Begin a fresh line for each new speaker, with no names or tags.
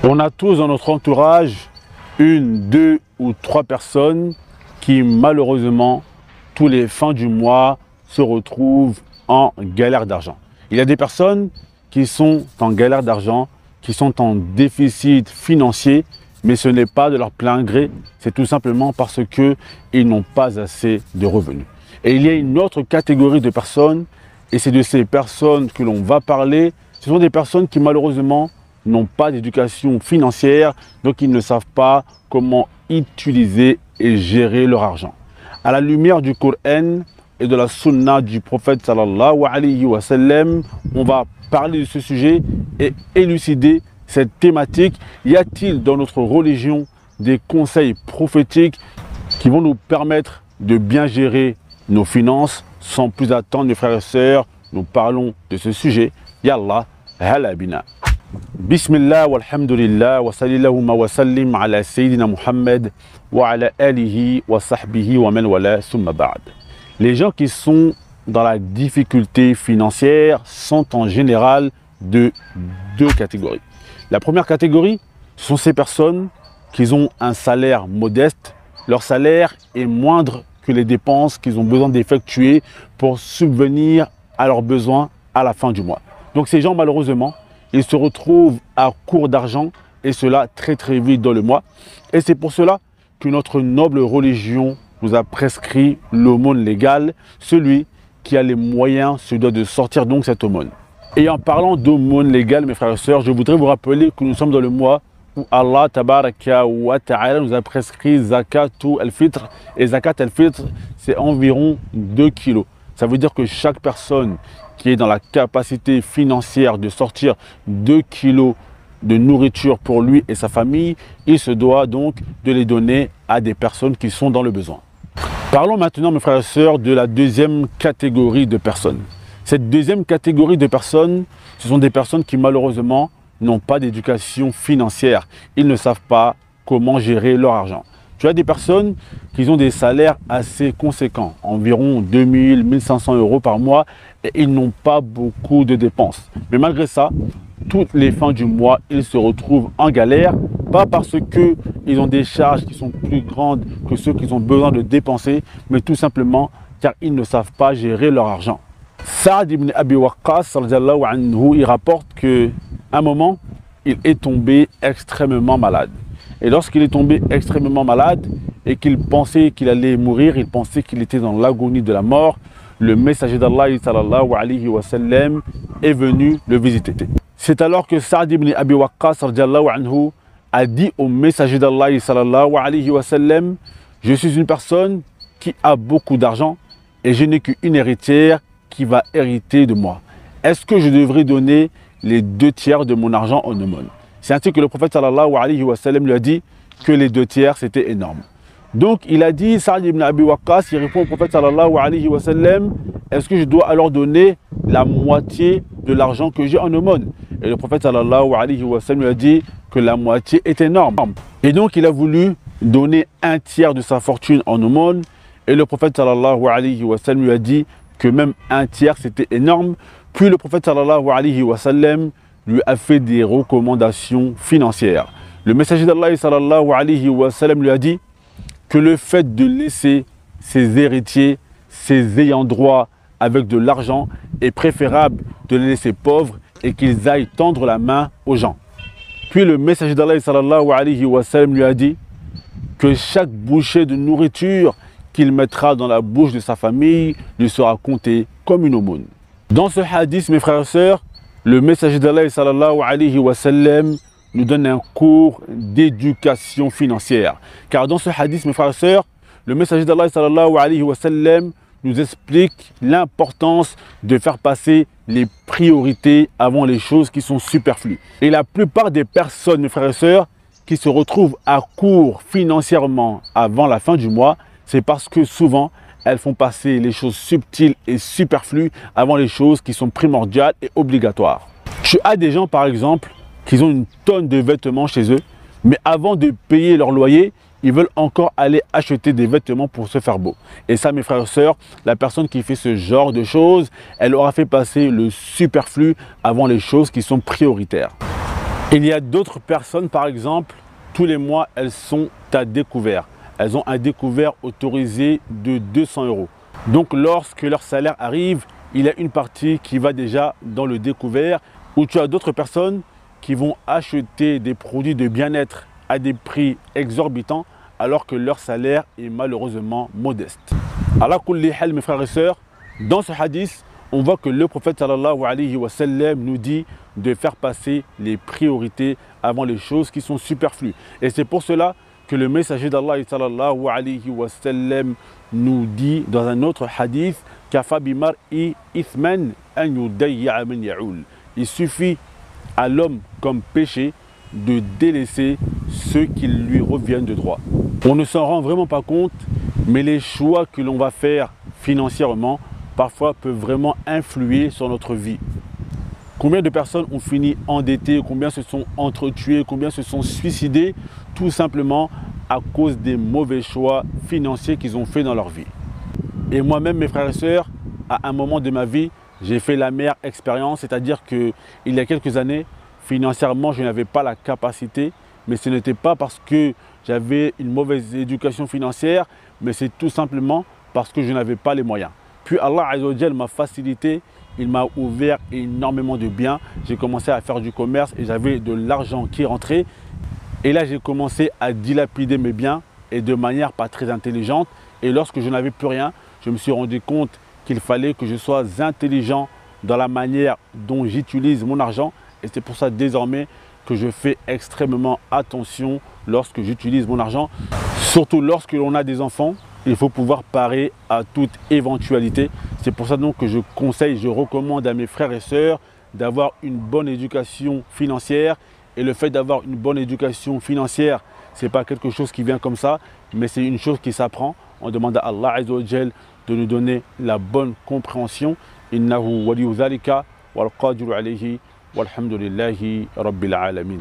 On a tous dans notre entourage une, deux ou trois personnes qui malheureusement, tous les fins du mois, se retrouvent en galère d'argent. Il y a des personnes qui sont en galère d'argent, qui sont en déficit financier, mais ce n'est pas de leur plein gré, c'est tout simplement parce qu'ils n'ont pas assez de revenus. Et il y a une autre catégorie de personnes, et c'est de ces personnes que l'on va parler. Ce sont des personnes qui malheureusement n'ont pas d'éducation financière, donc ils ne savent pas comment utiliser et gérer leur argent. À la lumière du Coran et de la Sunna du prophète sallallahu alayhi wa sallam, on va parler de ce sujet et élucider cette thématique. Y a-t-il dans notre religion des conseils prophétiques qui vont nous permettre de bien gérer nos finances? Sans plus attendre, mes frères et sœurs, nous parlons de ce sujet. Yallah, hala bina. Bismillah walhamdulillah wa sallallahu wa sallim ala sayyidina Muhammad wa ala alihi wa sahbihi wa man wala summa ba'd. Les gens qui sont dans la difficulté financière sont en général de deux catégories. La première catégorie, ce sont ces personnes qui ont un salaire modeste. Leur salaire est moindre que les dépenses qu'ils ont besoin d'effectuer pour subvenir à leurs besoins à la fin du mois. Donc ces gens, malheureusement, ils se retrouvent à court d'argent et cela très vite dans le mois. Et c'est pour cela que notre noble religion nous a prescrit l'aumône légale. Celui qui a les moyens se doit de sortir donc cette aumône. Et en parlant d'aumône légale, mes frères et sœurs, je voudrais vous rappeler que nous sommes dans le mois où Allah tabaraka wa ta'ala nous a prescrit Zakatul al-Fitr. Et Zakat al-Fitr, c'est environ 2 kilos. Ça veut dire que chaque personne qui est dans la capacité financière de sortir 2 kilos de nourriture pour lui et sa famille, il se doit donc de les donner à des personnes qui sont dans le besoin. Parlons maintenant, mes frères et sœurs, de la deuxième catégorie de personnes. Cette deuxième catégorie de personnes, ce sont des personnes qui malheureusement n'ont pas d'éducation financière. Ils ne savent pas comment gérer leur argent. Tu as des personnes qui ont des salaires assez conséquents, environ 2000, 1500 euros par mois, et ils n'ont pas beaucoup de dépenses. Mais malgré ça, toutes les fins du mois, ils se retrouvent en galère, pas parce qu'ils ont des charges qui sont plus grandes que ceux qu'ils ont besoin de dépenser, mais tout simplement car ils ne savent pas gérer leur argent. Saad ibn Abi Waqqas, il rapporte qu'à un moment, il est tombé extrêmement malade. Et lorsqu'il est tombé extrêmement malade et qu'il pensait qu'il allait mourir, il pensait qu'il était dans l'agonie de la mort, le messager d'Allah sallallahu alayhi wa sallam est venu le visiter. C'est alors que Saad ibn Abi Waqqas a dit au messager d'Allah sallallahu alayhi wa sallam: je suis une personne qui a beaucoup d'argent et je n'ai qu'une héritière qui va hériter de moi. Est-ce que je devrais donner les 2 tiers de mon argent en aumône? C'est ainsi que le prophète sallallahu alayhi wa sallam lui a dit que les 2 tiers c'était énorme. Donc il a dit, Saad ibn Abi Waqqas, il répond au prophète sallallahu alayhi wa sallam: est-ce que je dois alors donner la moitié de l'argent que j'ai en aumône? Et le prophète sallallahu alayhi wa sallam lui a dit que la moitié est énorme. Et donc il a voulu donner 1 tiers de sa fortune en aumône. Et le prophète sallallahu alayhi wa sallam lui a dit que même 1 tiers c'était énorme. Puis le prophète sallallahu alayhi wa sallam lui a fait des recommandations financières. Le messager d'Allah sallallahu alayhi wa sallam lui a dit que le fait de laisser ses héritiers, ses ayants droit avec de l'argent est préférable de les laisser pauvres et qu'ils aillent tendre la main aux gens. Puis le messager d'Allah sallallahu alayhi wa sallam lui a dit que chaque bouchée de nourriture qu'il mettra dans la bouche de sa famille lui sera comptée comme une aumône. Dans ce hadith, mes frères et sœurs, le messager d'Allah sallallahu alayhi wa sallam nous donne un cours d'éducation financière. Car dans ce hadith, mes frères et sœurs, le messager d'Allah sallallahu alayhi wa sallam nous explique l'importance de faire passer les priorités avant les choses qui sont superflues. Et la plupart des personnes, mes frères et sœurs, qui se retrouvent à court financièrement avant la fin du mois, c'est parce que souvent, elles font passer les choses subtiles et superflues avant les choses qui sont primordiales et obligatoires. Tu as des gens, par exemple, qui ont une tonne de vêtements chez eux, mais avant de payer leur loyer, ils veulent encore aller acheter des vêtements pour se faire beau. Et ça, mes frères et sœurs, la personne qui fait ce genre de choses, elle aura fait passer le superflu avant les choses qui sont prioritaires. Il y a d'autres personnes, par exemple, tous les mois, elles sont à découvert. Elles ont un découvert autorisé de 200 €. Donc, lorsque leur salaire arrive, il y a une partie qui va déjà dans le découvert, où tu as d'autres personnes qui vont acheter des produits de bien-être à des prix exorbitants, alors que leur salaire est malheureusement modeste. Ala kulli hal, mes frères et sœurs, dans ce hadith, on voit que le prophète sallallahu alayhi wa sallam nous dit de faire passer les priorités avant les choses qui sont superflues. Et c'est pour cela que le messager d'Allah sallallahu alayhi wa sallam nous dit dans un autre hadith Kafa bimar'i ithman an yudayya man ya'ul. Il suffit à l'homme comme péché de délaisser ceux qui lui reviennent de droit. On ne s'en rend vraiment pas compte, mais les choix que l'on va faire financièrement parfois peuvent vraiment influer sur notre vie. Combien de personnes ont fini endettées, combien se sont entretuées, combien se sont suicidées, tout simplement à cause des mauvais choix financiers qu'ils ont fait dans leur vie. Et moi-même, mes frères et sœurs, à un moment de ma vie, j'ai fait la meilleure expérience, c'est-à-dire qu'il y a quelques années, financièrement, je n'avais pas la capacité, mais ce n'était pas parce que j'avais une mauvaise éducation financière, mais c'est tout simplement parce que je n'avais pas les moyens. Puis Allah Azza wa Jal m'a facilité, il m'a ouvert énormément de biens. J'ai commencé à faire du commerce et j'avais de l'argent qui rentrait. Et là, j'ai commencé à dilapider mes biens et de manière pas très intelligente. Et lorsque je n'avais plus rien, je me suis rendu compte qu'il fallait que je sois intelligent dans la manière dont j'utilise mon argent. Et c'est pour ça désormais que je fais extrêmement attention lorsque j'utilise mon argent. Surtout lorsque l'on a des enfants, il faut pouvoir parer à toute éventualité. C'est pour ça donc que je conseille, je recommande à mes frères et sœurs d'avoir une bonne éducation financière. Et le fait d'avoir une bonne éducation financière, ce n'est pas quelque chose qui vient comme ça, mais c'est une chose qui s'apprend. On demande à Allah Azza wa Jal de nous donner la bonne compréhension. Innahu waliyu dhalika wal qadiru alayhi walhamdulillahi rabbil alamin.